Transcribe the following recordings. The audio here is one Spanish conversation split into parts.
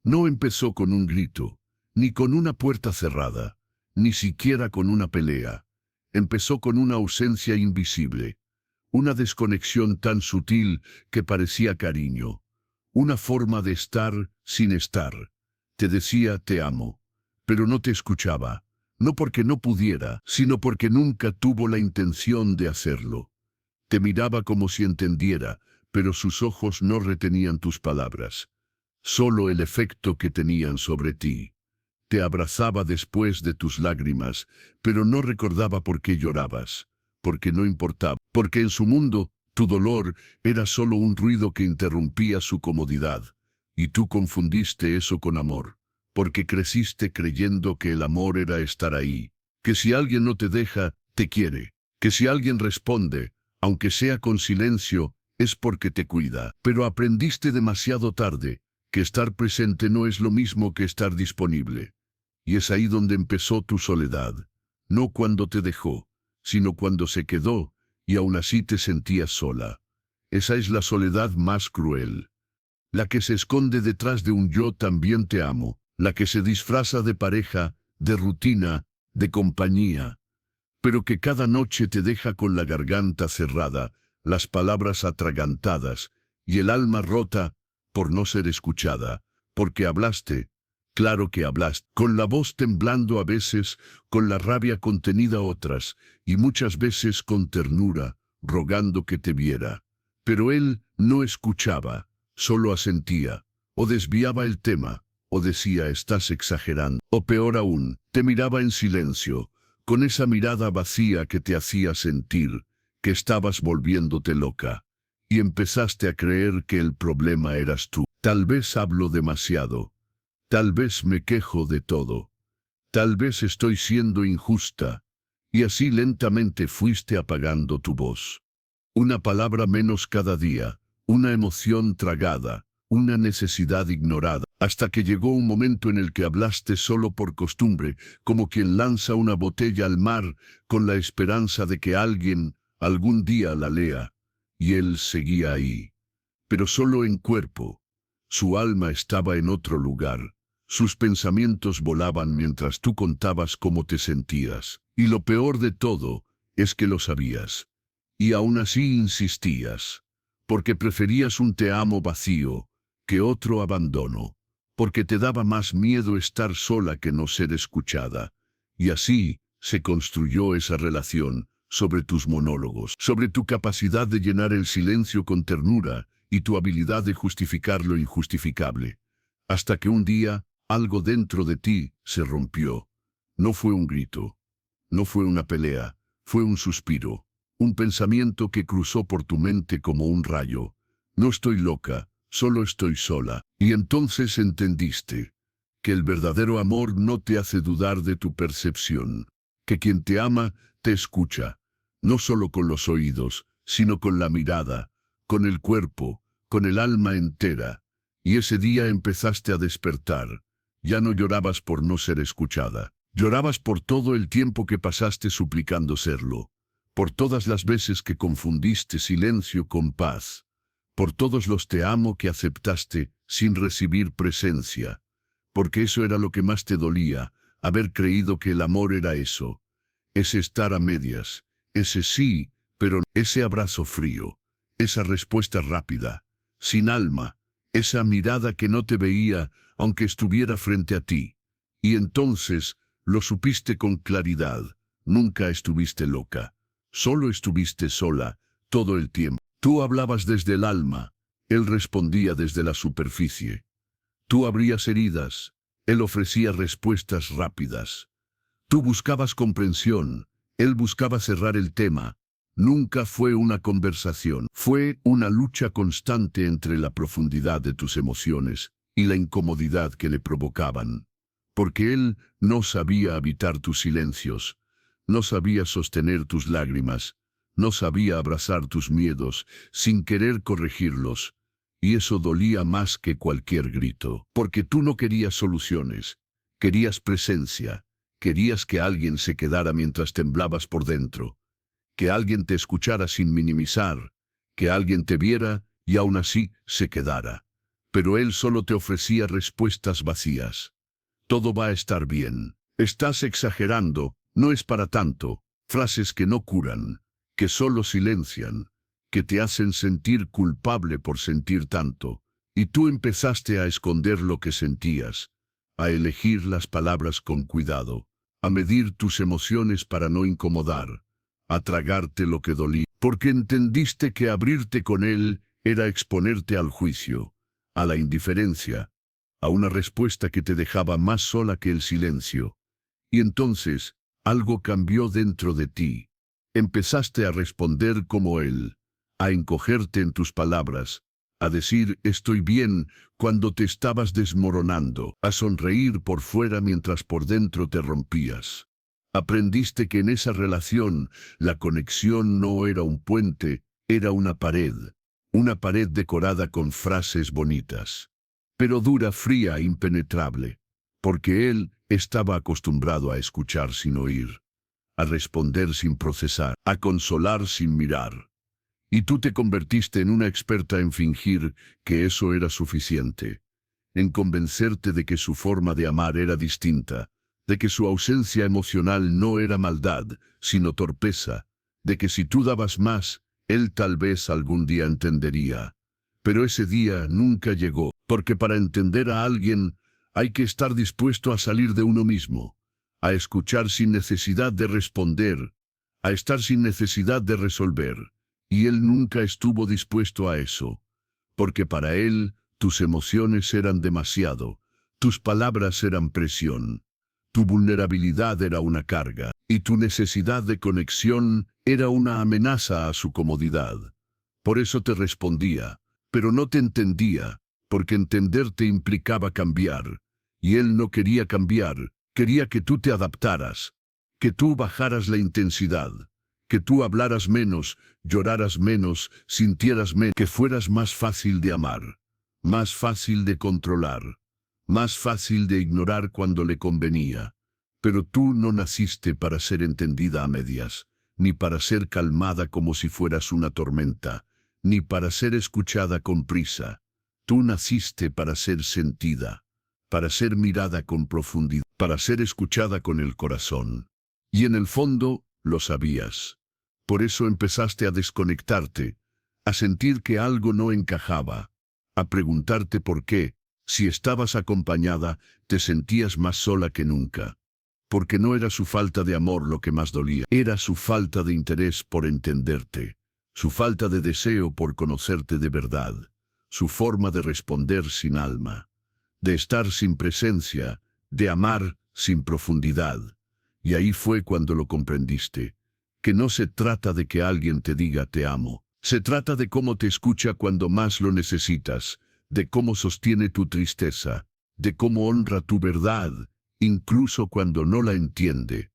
No empezó con un grito, ni con una puerta cerrada, ni siquiera con una pelea. Empezó con una ausencia invisible, una desconexión tan sutil que parecía cariño, una forma de estar sin estar. Te decía te amo, pero no te escuchaba, no porque no pudiera, sino porque nunca tuvo la intención de hacerlo. Te miraba como si entendiera, pero sus ojos no retenían tus palabras, solo el efecto que tenían sobre ti. Te abrazaba después de tus lágrimas, pero no recordaba por qué llorabas, porque no importaba, porque en su mundo tu dolor era solo un ruido que interrumpía su comodidad, y tú confundiste eso con amor, porque creciste creyendo que el amor era estar ahí, que si alguien no te deja, te quiere, que si alguien responde, aunque sea con silencio, es porque te cuida, pero aprendiste demasiado tarde que estar presente no es lo mismo que estar disponible. Y es ahí donde empezó tu soledad, no cuando te dejó, sino cuando se quedó, y aún así te sentías sola. Esa es la soledad más cruel, la que se esconde detrás de un yo también te amo, la que se disfraza de pareja, de rutina, de compañía, pero que cada noche te deja con la garganta cerrada, las palabras atragantadas, y el alma rota por no ser escuchada, porque hablaste. Claro que hablaste, con la voz temblando a veces, con la rabia contenida otras, y muchas veces con ternura, rogando que te viera. Pero él no escuchaba, solo asentía, o desviaba el tema, o decía estás exagerando, o peor aún, te miraba en silencio, con esa mirada vacía que te hacía sentir que estabas volviéndote loca, y empezaste a creer que el problema eras tú. Tal vez hablo demasiado. Tal vez me quejo de todo. Tal vez estoy siendo injusta. Y así lentamente fuiste apagando tu voz. Una palabra menos cada día, una emoción tragada, una necesidad ignorada, hasta que llegó un momento en el que hablaste solo por costumbre, como quien lanza una botella al mar con la esperanza de que alguien algún día la lea. Y él seguía ahí, pero solo en cuerpo. Su alma estaba en otro lugar. Sus pensamientos volaban mientras tú contabas cómo te sentías. Y lo peor de todo es que lo sabías. Y aún así insistías. Porque preferías un te amo vacío que otro abandono. Porque te daba más miedo estar sola que no ser escuchada. Y así se construyó esa relación, sobre tus monólogos, sobre tu capacidad de llenar el silencio con ternura y tu habilidad de justificar lo injustificable. Hasta que un día, algo dentro de ti se rompió. No fue un grito, no fue una pelea, fue un suspiro, un pensamiento que cruzó por tu mente como un rayo. No estoy loca, solo estoy sola. Y entonces entendiste que el verdadero amor no te hace dudar de tu percepción, que quien te ama te escucha, no solo con los oídos, sino con la mirada, con el cuerpo, con el alma entera. Y ese día empezaste a despertar. Ya no llorabas por no ser escuchada. Llorabas por todo el tiempo que pasaste suplicando serlo, por todas las veces que confundiste silencio con paz, por todos los te amo que aceptaste sin recibir presencia, porque eso era lo que más te dolía, haber creído que el amor era eso, ese estar a medias, ese sí, pero ese abrazo frío, esa respuesta rápida, sin alma, esa mirada que no te veía aunque estuviera frente a ti. Y entonces lo supiste con claridad, nunca estuviste loca, solo estuviste sola, todo el tiempo. Tú hablabas desde el alma, él respondía desde la superficie. Tú abrías heridas, él ofrecía respuestas rápidas. Tú buscabas comprensión, él buscaba cerrar el tema. Nunca fue una conversación, fue una lucha constante entre la profundidad de tus emociones y la incomodidad que le provocaban. Porque él no sabía habitar tus silencios, no sabía sostener tus lágrimas, no sabía abrazar tus miedos sin querer corregirlos, y eso dolía más que cualquier grito, porque tú no querías soluciones, querías presencia, querías que alguien se quedara mientras temblabas por dentro, que alguien te escuchara sin minimizar, que alguien te viera y aún así se quedara. pero él solo te ofrecía respuestas vacías. Todo va a estar bien. Estás exagerando, no es para tanto. Frases que no curan, que solo silencian, que te hacen sentir culpable por sentir tanto. Y tú empezaste a esconder lo que sentías, a elegir las palabras con cuidado, a medir tus emociones para no incomodar, a tragarte lo que dolía, porque entendiste que abrirte con él era exponerte al juicio, a la indiferencia, a una respuesta que te dejaba más sola que el silencio. Y entonces, algo cambió dentro de ti. Empezaste a responder como él, a encogerte en tus palabras, a decir estoy bien cuando te estabas desmoronando, a sonreír por fuera mientras por dentro te rompías. Aprendiste que en esa relación la conexión no era un puente, era una pared decorada con frases bonitas, pero dura, fría, impenetrable, porque él estaba acostumbrado a escuchar sin oír, a responder sin procesar, a consolar sin mirar. Y tú te convertiste en una experta en fingir que eso era suficiente, en convencerte de que su forma de amar era distinta, de que su ausencia emocional no era maldad, sino torpeza, de que si tú dabas más, él tal vez algún día entendería. Pero ese día nunca llegó, porque para entender a alguien hay que estar dispuesto a salir de uno mismo, a escuchar sin necesidad de responder, a estar sin necesidad de resolver. Y él nunca estuvo dispuesto a eso, porque para él tus emociones eran demasiado, tus palabras eran presión, tu vulnerabilidad era una carga, y tu necesidad de conexión era una amenaza a su comodidad. Por eso te respondía, pero no te entendía, porque entenderte implicaba cambiar, y él no quería cambiar, quería que tú te adaptaras, que tú bajaras la intensidad, que tú hablaras menos, lloraras menos, sintieras menos, que fueras más fácil de amar, más fácil de controlar, más fácil de ignorar cuando le convenía. Pero tú no naciste para ser entendida a medias, ni para ser calmada como si fueras una tormenta, ni para ser escuchada con prisa. Tú naciste para ser sentida, para ser mirada con profundidad, para ser escuchada con el corazón. Y en el fondo, lo sabías. Por eso empezaste a desconectarte, a sentir que algo no encajaba, a preguntarte por qué, si estabas acompañada, te sentías más sola que nunca. Porque no era su falta de amor lo que más dolía, era su falta de interés por entenderte, su falta de deseo por conocerte de verdad, su forma de responder sin alma, de estar sin presencia, de amar sin profundidad. Y ahí fue cuando lo comprendiste. Que no se trata de que alguien te diga te amo, se trata de cómo te escucha cuando más lo necesitas, de cómo sostiene tu tristeza, de cómo honra tu verdad, incluso cuando no la entiende.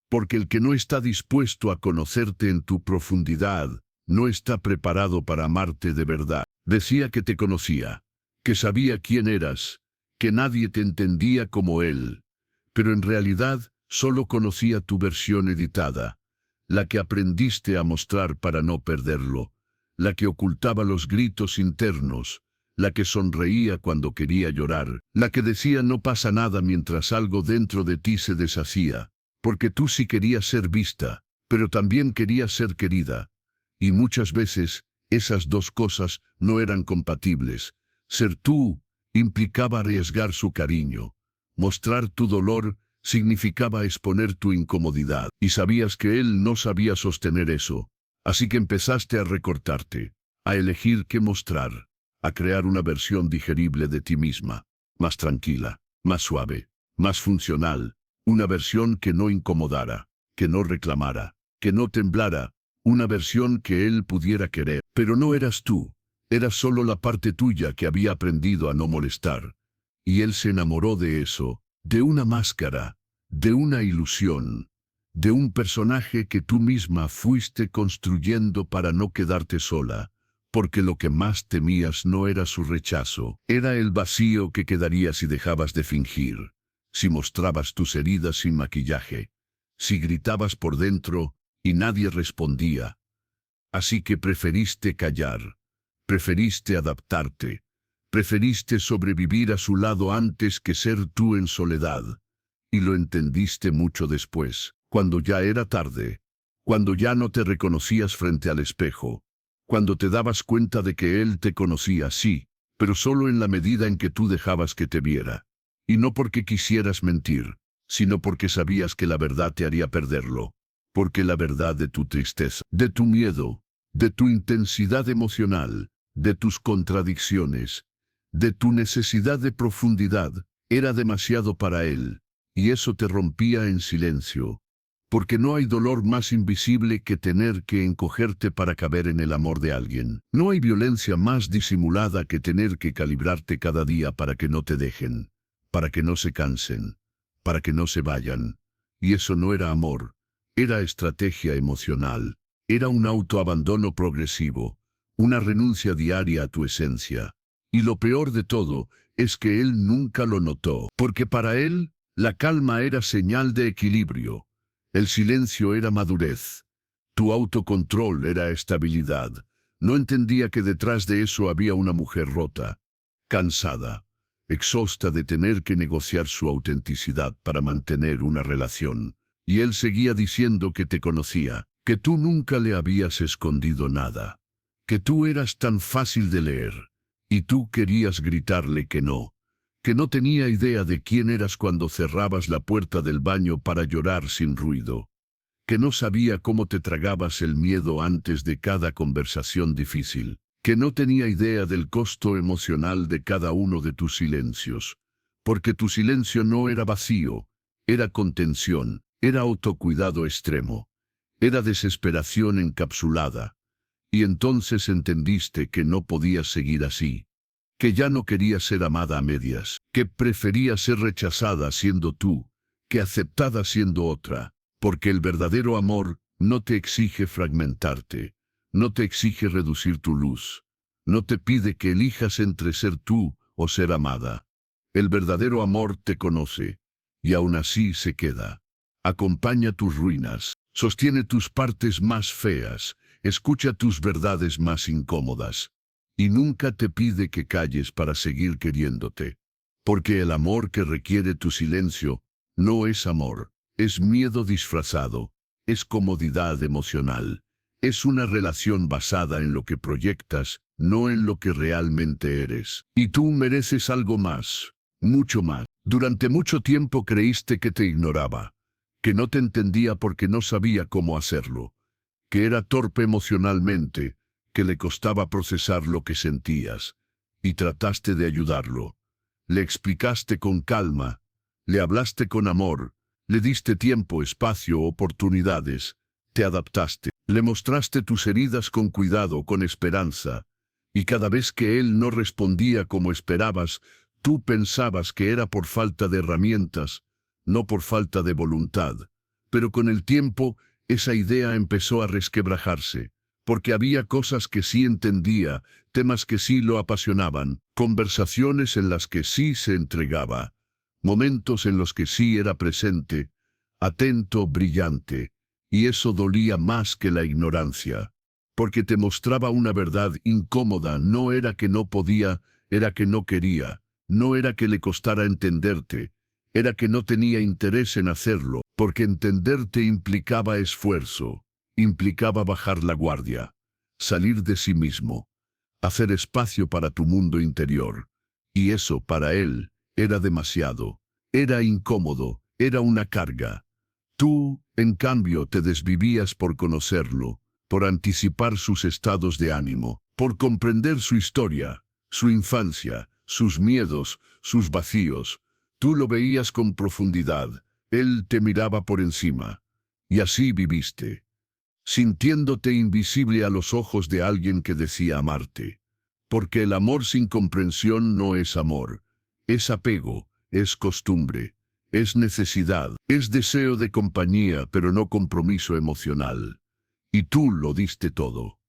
Porque el que no está dispuesto a conocerte en tu profundidad, no está preparado para amarte de verdad. Decía que te conocía, que sabía quién eras, que nadie te entendía como él, pero en realidad solo conocía tu versión editada, la que aprendiste a mostrar para no perderlo, la que ocultaba los gritos internos, la que sonreía cuando quería llorar, la que decía no pasa nada mientras algo dentro de ti se deshacía, porque tú sí querías ser vista, pero también querías ser querida. Y muchas veces, esas dos cosas no eran compatibles. Ser tú implicaba arriesgar su cariño. Mostrar tu dolor significaba exponer tu incomodidad, y sabías que él no sabía sostener eso. Así que empezaste a recortarte, a elegir qué mostrar, a crear una versión digerible de ti misma, más tranquila, más suave, más funcional, una versión que no incomodara, que no reclamara, que no temblara, una versión que él pudiera querer. Pero no eras tú, eras solo la parte tuya que había aprendido a no molestar. Y él se enamoró de eso, de una máscara, de una ilusión, de un personaje que tú misma fuiste construyendo para no quedarte sola, porque lo que más temías no era su rechazo, era el vacío que quedaría si dejabas de fingir, si mostrabas tus heridas sin maquillaje, si gritabas por dentro y nadie respondía. Así que preferiste callar, preferiste adaptarte, Preferiste sobrevivir a su lado antes que ser tú en soledad. Y lo entendiste mucho después, cuando ya era tarde, cuando ya no te reconocías frente al espejo, cuando te dabas cuenta de que él te conocía, sí, pero solo en la medida en que tú dejabas que te viera. Y no porque quisieras mentir, sino porque sabías que la verdad te haría perderlo. Porque la verdad de tu tristeza, de tu miedo, de tu intensidad emocional, de tus contradicciones, de tu necesidad de profundidad, era demasiado para él, y eso te rompía en silencio. Porque no hay dolor más invisible que tener que encogerte para caber en el amor de alguien. No hay violencia más disimulada que tener que calibrarte cada día para que no te dejen, para que no se cansen, para que no se vayan. Y eso no era amor, era estrategia emocional, era un autoabandono progresivo, una renuncia diaria a tu esencia. Y lo peor de todo es que él nunca lo notó, porque para él la calma era señal de equilibrio. El silencio era madurez. Tu autocontrol era estabilidad. No entendía que detrás de eso había una mujer rota, cansada, exhausta de tener que negociar su autenticidad para mantener una relación. Y él seguía diciendo que te conocía, que tú nunca le habías escondido nada, que tú eras tan fácil de leer, y tú querías gritarle que no tenía idea de quién eras cuando cerrabas la puerta del baño para llorar sin ruido, que no sabía cómo te tragabas el miedo antes de cada conversación difícil, que no tenía idea del costo emocional de cada uno de tus silencios, porque tu silencio no era vacío, era contención, era autocuidado extremo, era desesperación encapsulada, y entonces entendiste que no podías seguir así, que ya no quería ser amada a medias, que prefería ser rechazada siendo tú, que aceptada siendo otra, porque el verdadero amor no te exige fragmentarte, no te exige reducir tu luz, no te pide que elijas entre ser tú o ser amada. El verdadero amor te conoce, y aún así se queda. Acompaña tus ruinas, sostiene tus partes más feas, escucha tus verdades más incómodas. Y nunca te pide que calles para seguir queriéndote. Porque el amor que requiere tu silencio no es amor, es miedo disfrazado, es comodidad emocional, es una relación basada en lo que proyectas, no en lo que realmente eres. Y tú mereces algo más, mucho más. Durante mucho tiempo creíste que te ignoraba, que no te entendía porque no sabía cómo hacerlo, que era torpe emocionalmente, que le costaba procesar lo que sentías, y trataste de ayudarlo. Le explicaste con calma, le hablaste con amor, le diste tiempo, espacio, oportunidades, te adaptaste, le mostraste tus heridas con cuidado, con esperanza, y cada vez que él no respondía como esperabas, tú pensabas que era por falta de herramientas, no por falta de voluntad. Pero con el tiempo, esa idea empezó a resquebrajarse, porque había cosas que sí entendía, temas que sí lo apasionaban, conversaciones en las que sí se entregaba, momentos en los que sí era presente, atento, brillante, y eso dolía más que la ignorancia, porque te mostraba una verdad incómoda. No era que no podía, era que no quería, no era que le costara entenderte, era que no tenía interés en hacerlo, porque entenderte implicaba esfuerzo, implicaba bajar la guardia, salir de sí mismo, hacer espacio para tu mundo interior. Y eso para él era demasiado, era incómodo, era una carga. Tú, en cambio, te desvivías por conocerlo, por anticipar sus estados de ánimo, por comprender su historia, su infancia, sus miedos, sus vacíos. Tú lo veías con profundidad, él te miraba por encima. Y así viviste, sintiéndote invisible a los ojos de alguien que decía amarte. Porque el amor sin comprensión no es amor, es apego, es costumbre, es necesidad, es deseo de compañía, pero no compromiso emocional. Y tú lo diste todo,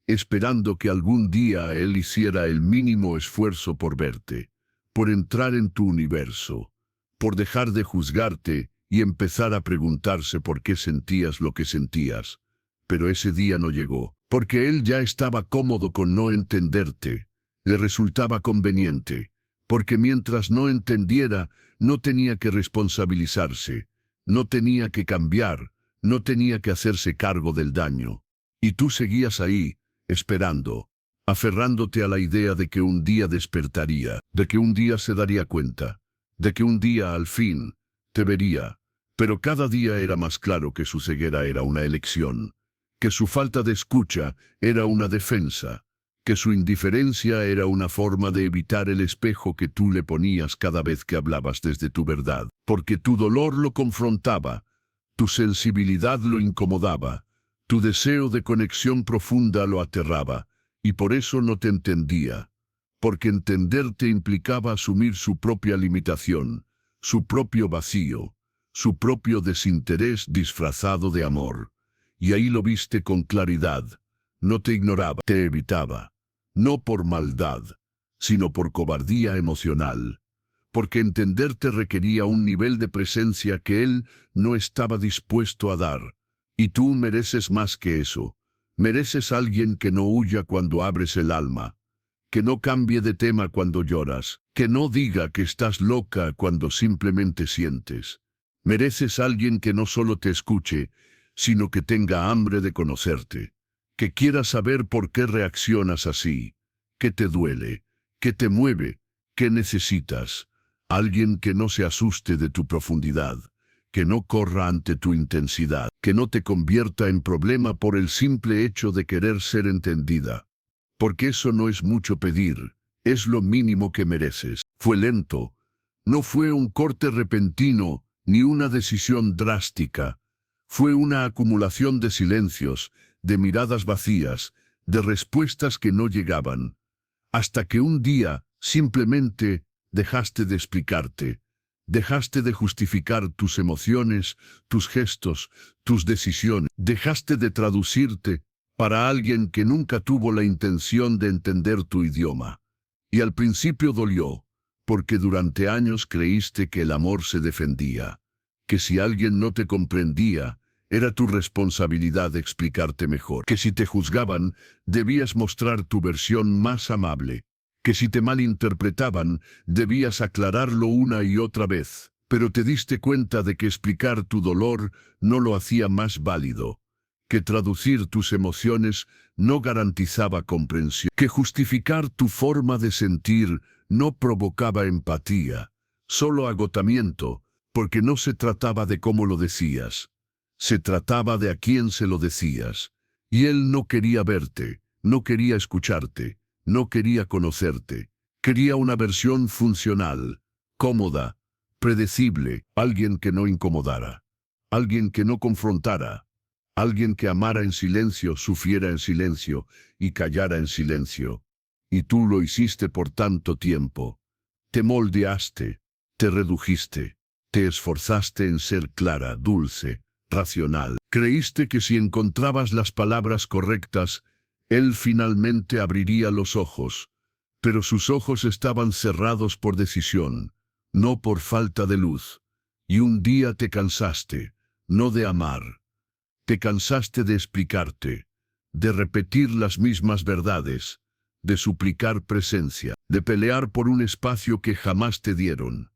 esperando que algún día él hiciera el mínimo esfuerzo por verte, por entrar en tu universo, por dejar de juzgarte y empezar a preguntarse por qué sentías lo que sentías. Pero ese día no llegó, porque él ya estaba cómodo con no entenderte. Le resultaba conveniente, porque mientras no entendiera, no tenía que responsabilizarse, no tenía que cambiar, no tenía que hacerse cargo del daño. Y tú seguías ahí, esperando, aferrándote a la idea de que un día despertaría, de que un día se daría cuenta, de que un día al fin te vería. Pero cada día era más claro que su ceguera era una elección, que su falta de escucha era una defensa, que su indiferencia era una forma de evitar el espejo que tú le ponías cada vez que hablabas desde tu verdad, porque tu dolor lo confrontaba, tu sensibilidad lo incomodaba, tu deseo de conexión profunda lo aterraba, y por eso no te entendía, porque entenderte implicaba asumir su propia limitación, su propio vacío, su propio desinterés disfrazado de amor. Y ahí lo viste con claridad. No te ignoraba, te evitaba. No por maldad, sino por cobardía emocional. Porque entenderte requería un nivel de presencia que él no estaba dispuesto a dar. Y tú mereces más que eso. Mereces a alguien que no huya cuando abres el alma, que no cambie de tema cuando lloras, que no diga que estás loca cuando simplemente sientes. Mereces a alguien que no solo te escuche, sino que tenga hambre de conocerte, que quiera saber por qué reaccionas así, qué te duele, qué te mueve, qué necesitas. Alguien que no se asuste de tu profundidad, que no corra ante tu intensidad, que no te convierta en problema por el simple hecho de querer ser entendida. Porque eso no es mucho pedir, es lo mínimo que mereces. Fue lento, no fue un corte repentino, ni una decisión drástica. Fue una acumulación de silencios, de miradas vacías, de respuestas que no llegaban. Hasta que un día, simplemente, dejaste de explicarte. Dejaste de justificar tus emociones, tus gestos, tus decisiones. Dejaste de traducirte para alguien que nunca tuvo la intención de entender tu idioma. Y al principio dolió, porque durante años creíste que el amor se defendía, que si alguien no te comprendía, era tu responsabilidad explicarte mejor, que si te juzgaban, debías mostrar tu versión más amable, que si te malinterpretaban, debías aclararlo una y otra vez, pero te diste cuenta de que explicar tu dolor no lo hacía más válido, que traducir tus emociones no garantizaba comprensión, que justificar tu forma de sentir no provocaba empatía, solo agotamiento, porque no se trataba de cómo lo decías, se trataba de a quién se lo decías, y él no quería verte, no quería escucharte, no quería conocerte, quería una versión funcional, cómoda, predecible, alguien que no incomodara, alguien que no confrontara, alguien que amara en silencio, sufriera en silencio y callara en silencio. Y tú lo hiciste por tanto tiempo. Te moldeaste, te redujiste, te esforzaste en ser clara, dulce, racional. Creíste que si encontrabas las palabras correctas, él finalmente abriría los ojos, pero sus ojos estaban cerrados por decisión, no por falta de luz. Y un día te cansaste, no de amar. Te cansaste de explicarte, de repetir las mismas verdades, de suplicar presencia, de pelear por un espacio que jamás te dieron.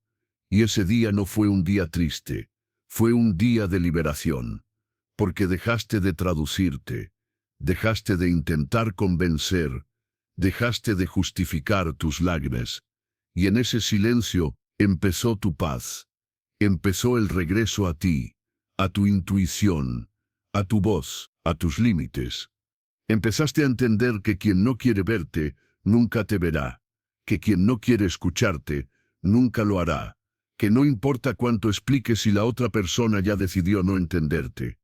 Y ese día no fue un día triste, fue un día de liberación, porque dejaste de traducirte, dejaste de intentar convencer, dejaste de justificar tus lágrimas, y en ese silencio empezó tu paz, empezó el regreso a ti, a tu intuición, a tu voz, a tus límites. Empezaste a entender que quien no quiere verte, nunca te verá, que quien no quiere escucharte, nunca lo hará, que no importa cuánto expliques si la otra persona ya decidió no entenderte.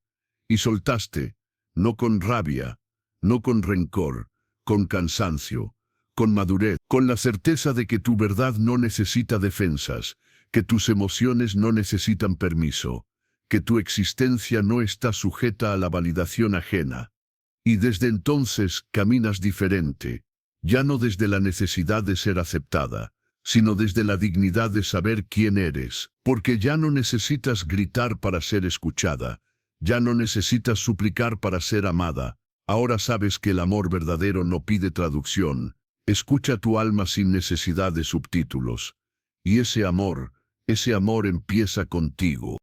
Y soltaste, no con rabia, no con rencor, con cansancio, con madurez, con la certeza de que tu verdad no necesita defensas, que tus emociones no necesitan permiso, que tu existencia no está sujeta a la validación ajena. Y desde entonces caminas diferente, ya no desde la necesidad de ser aceptada, sino desde la dignidad de saber quién eres, porque ya no necesitas gritar para ser escuchada, ya no necesitas suplicar para ser amada. Ahora sabes que el amor verdadero no pide traducción, Escucha tu alma sin necesidad de subtítulos. Y ese amor empieza contigo.